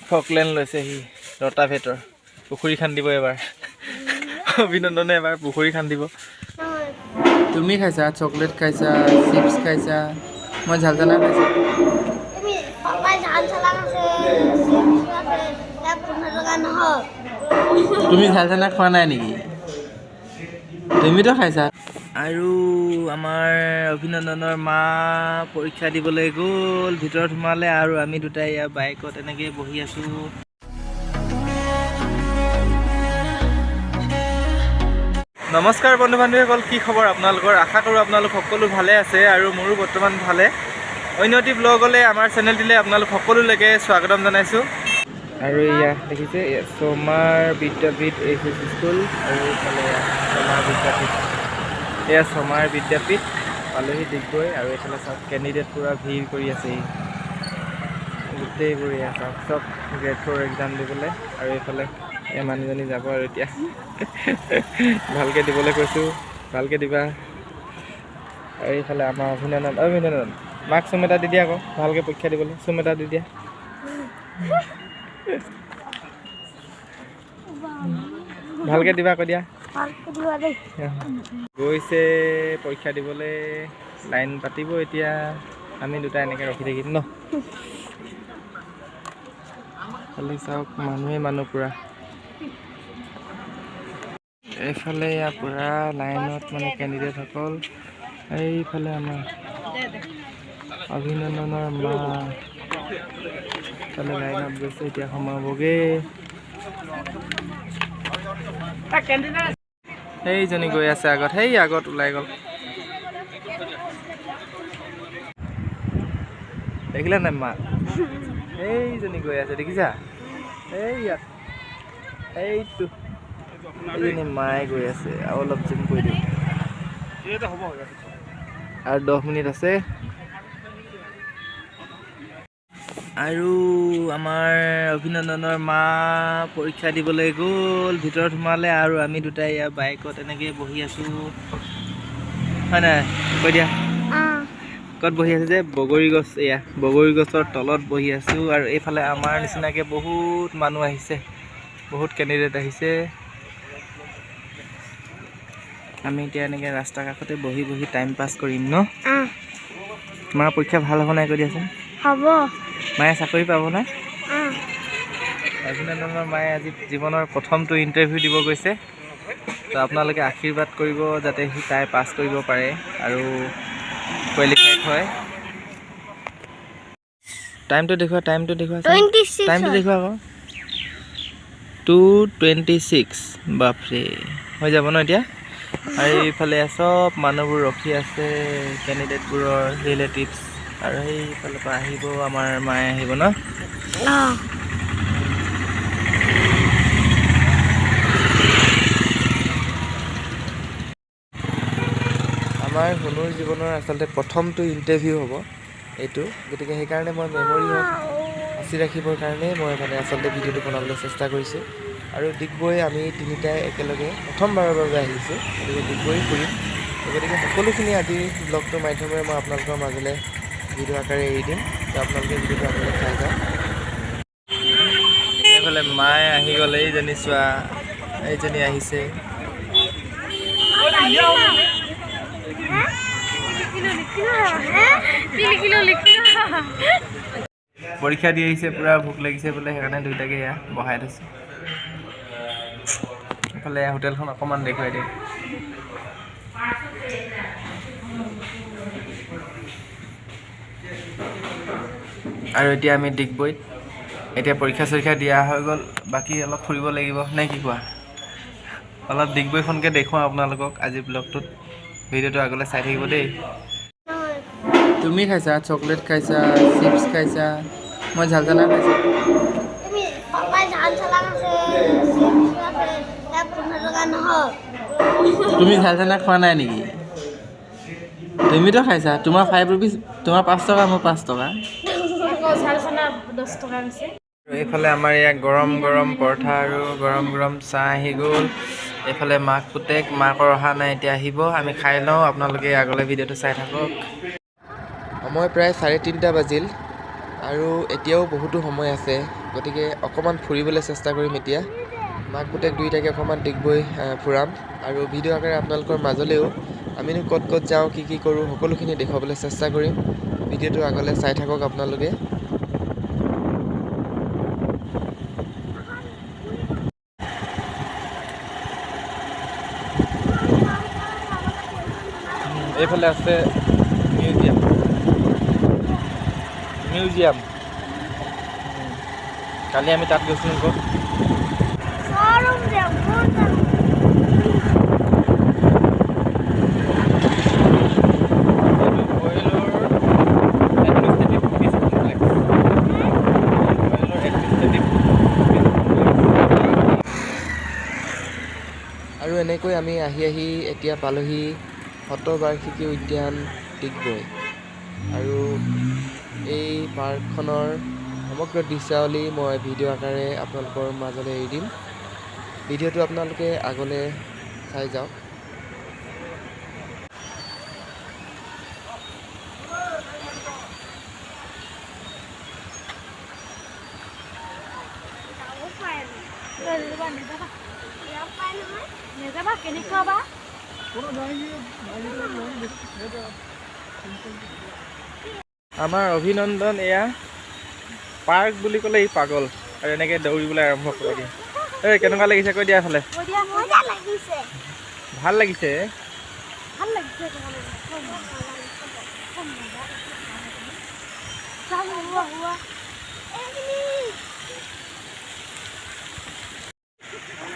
Falkland লৈছে সি ৰটাভেটৰ পুখুৰী খান্দিব এবাৰ অভিনন্দনে এবাৰ পুখুৰী খান্দিব তুমি খাইছা চকলেট খাইছা চিপছ খাইছা মই ঝাল চানা খাইছোঁ তুমি ঝাল চানা খোৱা নাই নেকি তুমিতো খাইছা আৰু আমাৰ অভিনন্দনৰ মা পৰীক্ষা দিবলৈ গ'ল ভিতৰত সোমালে আৰু আমি দুটাই ইয়াৰ বাইকত এনেকৈ বহি আছোঁ নমস্কাৰ বন্ধু বান্ধৱীসকল কি খবৰ আপোনালোকৰ আশা কৰোঁ আপোনালোক সকলো ভালে আছে আৰু মোৰো বৰ্তমান ভালে অন্যটি ব্লগলৈ আমাৰ চেনেলটিলৈ আপোনালোক সকলোলৈকে স্বাগতম জনাইছোঁ আৰু এয়া দেখিছে শমাৰ বিদ্যাপীঠ এইচ স্কুল আৰু এইফালে শমাৰ বিদ্যাপীঠ এয়া শমাৰ বিদ্যাপীঠ পালোহি ডিগবৈ আৰু এইফালে চব কেণ্ডিডেট পূৰা ভিৰ কৰি আছে গোটেইবোৰ এয়া চব গ্ৰেড 4 এক্সাম দিবলৈ আৰু এইফালে এই মানুহজনী যাব আৰু এতিয়া ভালকৈ দিবলৈ কৈছোঁ ভালকৈ দিবা আৰু এইফালে আমাৰ অভিনন্দন মাক চুম এটা দি দিয়া আকৌ ভালকৈ পৰীক্ষা দিবলৈ চুম এটা দি দিয়া ভালকৈ দিবা আকৌ দিয়া গৈছে পৰীক্ষা দিবলৈ লাইন পাতিব এতিয়া আমি দুটা এনেকৈ ৰখি থাকিম ন খালি চাওক মানুহ পূৰা এইফালে ইয়াৰ পূৰা লাইনত মানে কেণ্ডিডেটসকল এইফালে আমাৰ অভিনন্দনৰ মা এইফালে লাইনত গৈছে এতিয়া সোমাবগৈ সেইজনী গৈ আছে আগত সেই আগত ওলাই গ'ল দেখিলা নাই মা সেইজনী গৈ আছে দেখিছা এই ইয়াত এইটো এইজনী মায়ে গৈ আছে আৰু অলপ জিম কৰি দিওঁ আৰু 10 মিনিট আছে আৰু আমাৰ অভিনন্দনৰ মা পৰীক্ষা দিবলৈ গ'ল ভিতৰত সোমালে আৰু আমি দুটাই ইয়াৰ বাইকত এনেকৈ বহি আছোঁ হয় নাই কৈ দিয়া ক'ত বহি আছে যে বগৰী গছ এয়া বগৰী গছৰ তলত বহি আছোঁ আৰু এইফালে আমাৰ নিচিনাকৈ বহুত মানুহ আহিছে বহুত কেণ্ডিডেট আহিছে আমি এতিয়া এনেকৈ ৰাস্তাৰ কাষতে বহি টাইম পাছ কৰিম ন তোমাৰ পৰীক্ষা ভাল হ'ব নাই কৈ দিয়াচোন হ'ব মায়ে চাকৰি পাব নাই অভিনন্দনৰ মায়ে আজি জীৱনৰ প্ৰথমটো ইণ্টাৰভিউ দিব গৈছে তো আপোনালোকে আশীৰ্বাদ কৰিব যাতে সি তাই পাছ কৰিব পাৰে আৰু কোৱালিফাইড হয় টাইমটো দেখুৱা টাইমটো দেখুৱা আকৌ 2:26 বাপৰে হৈ যাব ন এতিয়া আৰু এইফালে চব মানুহবোৰ ৰখি আছে কেণ্ডিডেটবোৰৰ ৰিলেটিভছ আৰু সেইফালৰ পৰা আহিব আমাৰ মায়ে আহিব ন আমাৰ হুনুৰ জীৱনৰ আচলতে প্ৰথমটো ইণ্টাৰভিউ হ'ব এইটো গতিকে সেইকাৰণে মই মেমৰি সাঁচি ৰাখিবৰ কাৰণে মই মানে আচলতে ভিডিঅ'টো বনাবলৈ চেষ্টা কৰিছোঁ আৰু ডিগবৈ আমি তিনিটাই একেলগে প্ৰথমবাৰৰ বাবে আহিছোঁ গতিকে ডিগবৈ ফুৰিম গতিকে সকলোখিনি আজি ব্লগটোৰ মাধ্যমেৰে মই আপোনালোকৰ মাজলৈ ভিডিঅ' আকাৰে এৰি দিম তো আপোনালোকে ভিডিঅ'টো আপোনালোকে চাই যাওক এইফালে মায়ে আহি গ'ল এইজনী চোৱা এইজনী আহিছে পৰীক্ষা দি আহিছে পূৰা ভোক লাগিছে বোলে সেইকাৰণে দুইটাকে এয়া বহাই থৈছে এইফালে হোটেলখন অকণমান দেখুৱাই দিম আৰু এতিয়া আমি ডিগবৈত এতিয়া পৰীক্ষা দিয়া হৈ গ'ল বাকী অলপ ফুৰিব লাগিব নে কি কোৱা অলপ ডিগবৈখনকে দেখুৱাওঁ আপোনালোকক আজি ব্লগটোত ভিডিঅ'টো আগলৈ চাই থাকিব দেই তুমি খাইছা চকলেট খাইছা চিপছ খাইছা মই ঝাল চানা খাইছোঁ তুমি ঝাল চানা খোৱা নাই নেকি তুমিতো খাইছা তোমাৰ 5 ৰুপিজ তোমাৰ 5 টকা মোৰ 5 টকা এইফালে আমাৰ ইয়াত গৰম পৰঠা আৰু গৰম চাহ আহি গ'ল এইফালে মাক পুতেক মাকৰ অহা নাই এতিয়া আহিব আমি খাই লওঁ আপোনালোকে আগলৈ ভিডিঅ'টো চাই থাকক সময় প্ৰায় 3:30 বাজিল আৰু এতিয়াও বহুতো সময় আছে, গতিকে অকণমান ফুৰিবলৈ চেষ্টা কৰিম এতিয়া। মাক পুতেক দুয়োটাকে অকণমান ডিগবৈ ফুৰাম আৰু ভিডিঅ' আকাৰে আপোনালোকৰ মাজলৈও আমিনো ক'ত ক'ত যাওঁ, কি কি কৰোঁ, সকলোখিনি দেখুৱাবলৈ চেষ্টা কৰিম। ভিডিঅ'টো আগলৈ চাই থাকক আপোনালোকে। এইফালে আছে মিউজিয়াম। কালি আমি তাত গৈছিলোঁ আকৌ। আৰু এনেকৈ আমি আহি এতিয়া পালোহি শতবাৰ্ষিকী উদ্যান ডিগবৈ। আৰু এই পাৰ্কখনৰ সমগ্ৰ দৃশ্যাৱলী মই ভিডিঅ' আকাৰে আপোনালোকৰ মাজলৈ এৰি দিম। ভিডিঅ'টো আপোনালোকে আগলৈ চাই যাওক। আমাৰ অভিনন্দন এয়া পাৰ্ক বুলি ক'লে ই পাগল আৰু এনেকৈ দৌৰিবলৈ আৰম্ভ কৰি দিয়ে। এই কেনেকুৱা লাগিছে কৈ দিয়া এফালে। ভাল লাগিছে।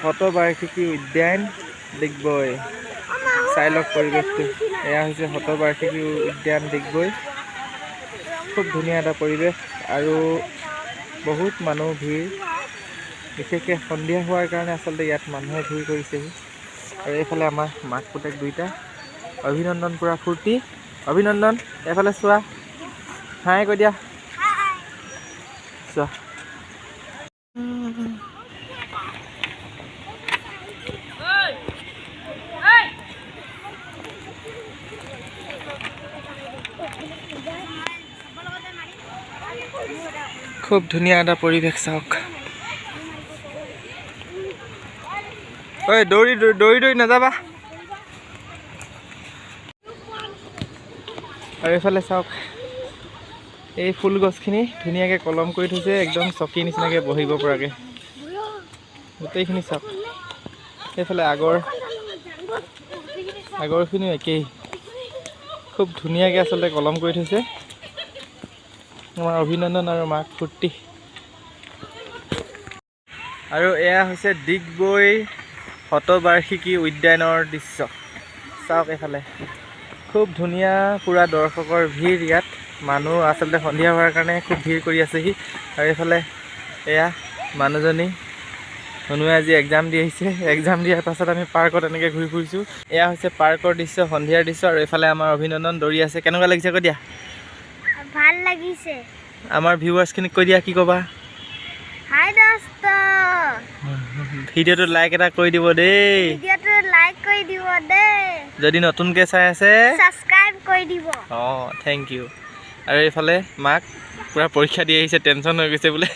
শতবাৰ্ষিকী উদ্যান ডিগবৈ, চাই লওক পৰিৱেশটো। এয়া হৈছে শতবাৰ্ষিকী উদ্যান ডিগবৈ। খুব ধুনীয়া এটা পৰিৱেশ আৰু বহুত মানুহ ভিৰ, বিশেষকৈ সন্ধিয়া হোৱাৰ কাৰণে আচলতে ইয়াত মানুহে ভিৰ কৰিছেহি। আৰু এইফালে আমাৰ মাক পুতেক দুইটা অভিনন্দন পূৰা ফূৰ্তি। অভিনন্দন এইফালে চোৱা, হাই কৈ দিয়া, চোৱা। খুব ধুনীয়া এটা পৰিৱেশ চাওক। ঐ দৌৰি দৌৰি নাযাবা। আৰু এইফালে চাওক, এই ফুল গছখিনি ধুনীয়াকৈ কলম কৰি থৈছে, একদম চকী নিচিনাকৈ বহিব পৰাকৈ। গোটেইখিনি চাওক। এইফালে আগৰখিনিও একেই, খুব ধুনীয়াকৈ আচলতে কলম কৰি থৈছে। আমাৰ অভিনন্দন আৰু মাক ফূৰ্তি। আৰু এয়া হৈছে ডিগবৈ শতবাৰ্ষিকী উদ্যানৰ দৃশ্য। চাওক এইফালে খুব ধুনীয়া, পূৰা দৰ্শকৰ ভিৰ ইয়াত। মানুহ আচলতে সন্ধিয়া হোৱাৰ কাৰণে খুব ভিৰ কৰি আছেহি। আৰু এইফালে এয়া মানুহজনী হনুৱে আজি এক্সাম দি আহিছে। এক্সাম দিয়াৰ পাছত আমি পাৰ্কত এনেকৈ ঘূৰি ফুৰিছোঁ। এয়া হৈছে পাৰ্কৰ দৃশ্য, সন্ধিয়াৰ দৃশ্য। আৰু এইফালে আমাৰ অভিনন্দন দৌৰি আছে। কেনেকুৱা লাগিছে কৈ দিয়া। ভাল লাগিছে। আমাৰ ভিউৱাৰ্ছখিনিক কৈ দিয়া, কি ক'বা। হাই দোস্ত, ভিডিঅ'টো লাইক এটা কৰি দিব দেই। ভিডিঅ'টো লাইক কৰি দিব দেই। যদি নতুনকৈ চাই আছে সাবস্ক্ৰাইব কৰি দিব। Thank you. আৰু এইফালে মাক পূৰা পৰীক্ষা দি আহিছে, টেনশ্যন হৈ গৈছে বোলে,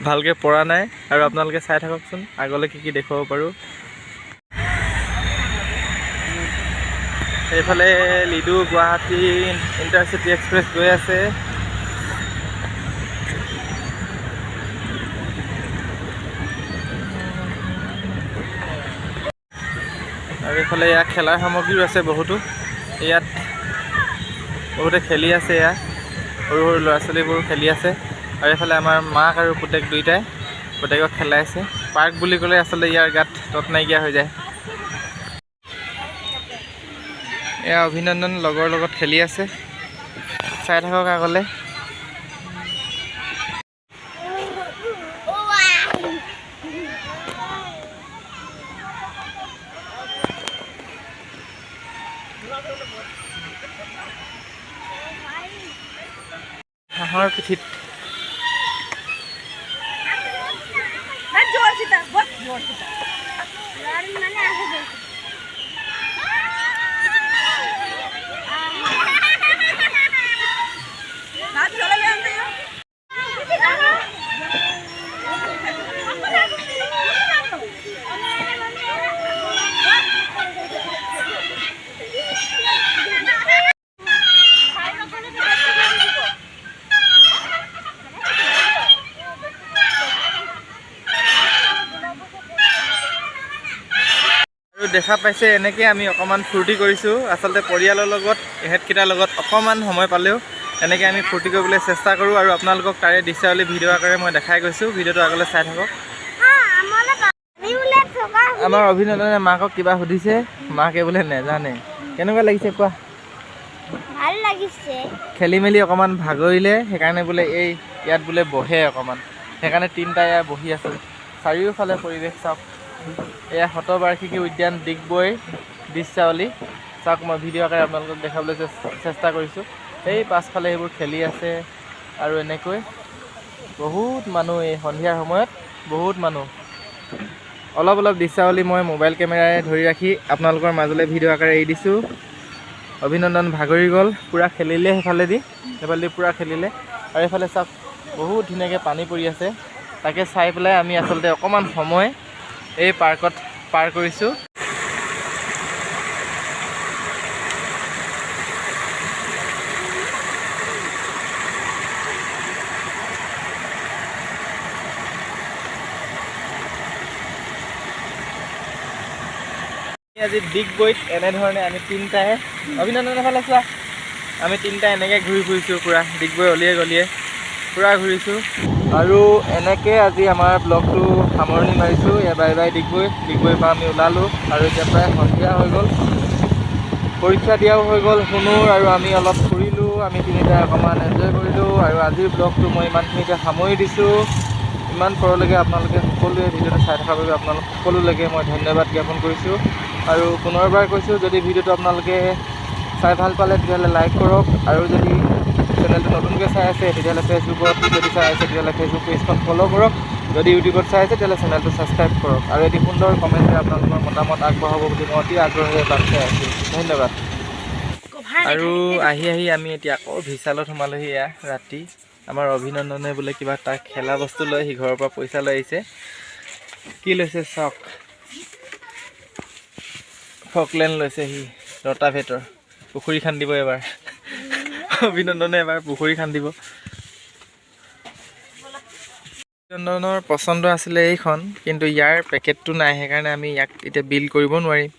ভালকৈ পঢ়া নাই। আৰু আপোনালোকে চাই থাককচোন আগলৈ কি দেখুৱাব পাৰোঁ। এইফালে লিডু গুৱাহাটী ইণ্টাৰচিটি এক্সপ্ৰেছ গৈ আছে। আৰু এইফালে ইয়াত খেলাৰ সামগ্ৰীও আছে বহুতো। ইয়াত বহুতে খেলি আছে, এয়া সৰু সৰু ল'ৰা ছোৱালীবোৰ খেলি আছে। আৰু এইফালে আমাৰ মাক আৰু পুতেক দুইটাই পুতেকক খেলাই আছে। পাৰ্ক বুলি ক'লে আচলতে ইয়াৰ গাত তত নাইকিয়া হৈ যায়। এয়া অভিনন্দন লগৰ লগত খেলি আছে, চাই থাকক আগলৈ। হাঁহৰ পিঠিত দেখা পাইছে এনেকৈ আমি অকণমান ফূৰ্তি কৰিছোঁ। আচলতে পৰিয়ালৰ লগত ইহঁতকেইটাৰ লগত অকণমান সময় পালেও এনেকৈ আমি ফূৰ্তি কৰিবলৈ চেষ্টা কৰোঁ আৰু আপোনালোকক তাৰে দৃশ্যাৱলী ভিডিঅ' আকাৰে মই দেখাই গৈছোঁ। ভিডিঅ'টো আগলৈ চাই থাকক। আমাৰ অভিনন্দনে মাকক কিবা সুধিছে, মাকে বোলে নেজানে। কেনেকুৱা লাগিছে কোৱা? ভাল লাগিছে। খেলি মেলি অকণমান ভাগৰিলে, সেইকাৰণে বোলে এই ইয়াত বোলে বহে অকণমান, সেইকাৰণে তিনিটা ইয়াত বহি আছোঁ। চাৰিওফালে পৰিৱেশ চাওক। এয়া শতবাৰ্ষিকী উদ্যান ডিগবৈ দৃশ্যাৱলী চাওক। মই ভিডিঅ' আকাৰে আপোনালোকক দেখাবলৈ চেষ্টা কৰিছোঁ। এই পাছফালে সেইবোৰ খেলি আছে আৰু এনেকৈ বহুত মানুহ এই সন্ধিয়াৰ সময়ত বহুত মানুহ। অলপ অলপ দৃশ্যাৱলী মই মোবাইল কেমেৰাৰে ধৰি ৰাখি আপোনালোকৰ মাজলৈ ভিডিঅ' আকাৰে এৰি দিছোঁ। অভিনন্দন ভাগৰি গ'ল, পূৰা খেলিলে সেইফালেদি পূৰা খেলিলে। আৰু এইফালে চাওক বহুত ধুনীয়াকৈ পানী পৰি আছে। তাকে চাই পেলাই আমি আচলতে অকণমান সময় এই পাৰ্কত পাৰ কৰিছোঁ। আজি ডিগবৈত এনেধৰণে আমি তিনিটাহে, অভিনন্দনৰ ফালে চোৱা, আমি তিনিটা এনেকৈ ঘূৰি ফুৰিছোঁ পূৰা ডিগবৈ অলিয়ে গলিয়ে পূৰা ঘূৰিছোঁ। আৰু এনেকৈ আজি আমাৰ ব্লগটো সামৰণি মাৰিছোঁ। বাই বাই ডিগবৈৰ পৰা আমি ওলালোঁ আৰু এতিয়া প্ৰায় সন্ধিয়া হৈ গ'ল। পৰীক্ষা দিয়াও হৈ গ'ল শুনুৰ, আৰু আমি অলপ ফুৰিলোঁ। আমি তিনিটাই অকণমান এনজয় কৰিলোঁ আৰু আজিৰ ব্লগটো মই ইমানখিনিতে সামৰি দিছোঁ। ইমান পৰলৈকে আপোনালোকে সকলোৱে ভিডিঅ'টো চাই থকাৰ বাবে আপোনালোক সকলোলৈকে মই ধন্যবাদ জ্ঞাপন কৰিছোঁ। আৰু পুনৰবাৰ কৈছোঁ, যদি ভিডিঅ'টো আপোনালোকে চাই ভাল পালে তেতিয়াহ'লে লাইক কৰক, আৰু যদি চেনেলটো নতুনকৈ চাই আছে তেতিয়াহ'লে ফেচবুকত যদি চাই আছে তেতিয়াহ'লে ফেচবুক পেজখন ফ'ল' কৰক, যদি ইউটিউবত চাই আছে তেতিয়াহ'লে চেনেলটো ছাবস্ক্ৰাইব কৰক, আৰু এটি সুন্দৰ কমেণ্টে আপোনালোকৰ মতামত আগবঢ়াব বুলি মই অতি আগ্ৰহেৰে বাট চাই আছোঁ। ধন্যবাদ। আৰু আহি আমি এতিয়া আকৌ বিশালত সোমালোহি। এয়া ৰাতি আমাৰ অভিনন্দনে বোলে কিবা তাৰ খেলা বস্তু লৈ সি ঘৰৰ পৰা পইচা লৈ আহিছে। কি লৈছে চাওক, ফকলেণ্ড লৈছে সি, ৰটাভেটৰ। পুখুৰী খান্দিব এবাৰ অভিনন্দনে এবাৰ পুখুৰী খান্দিব। অভিনন্দনৰ পচন্দ আছিলে এইখন, কিন্তু ইয়াৰ পেকেটটো নাই, সেইকাৰণে আমি ইয়াক এতিয়া বিল কৰিব নোৱাৰিম।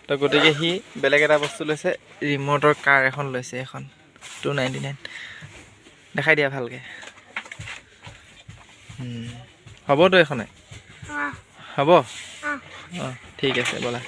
তো গতিকে সি বেলেগ এটা বস্তু লৈছে, ৰিম'টৰ কাৰ এখন লৈছে, এখন 299। দেখাই দিয়া ভালকৈ। হ'বতো এখনে, হ'ব? অঁ ঠিক আছে ব'লা।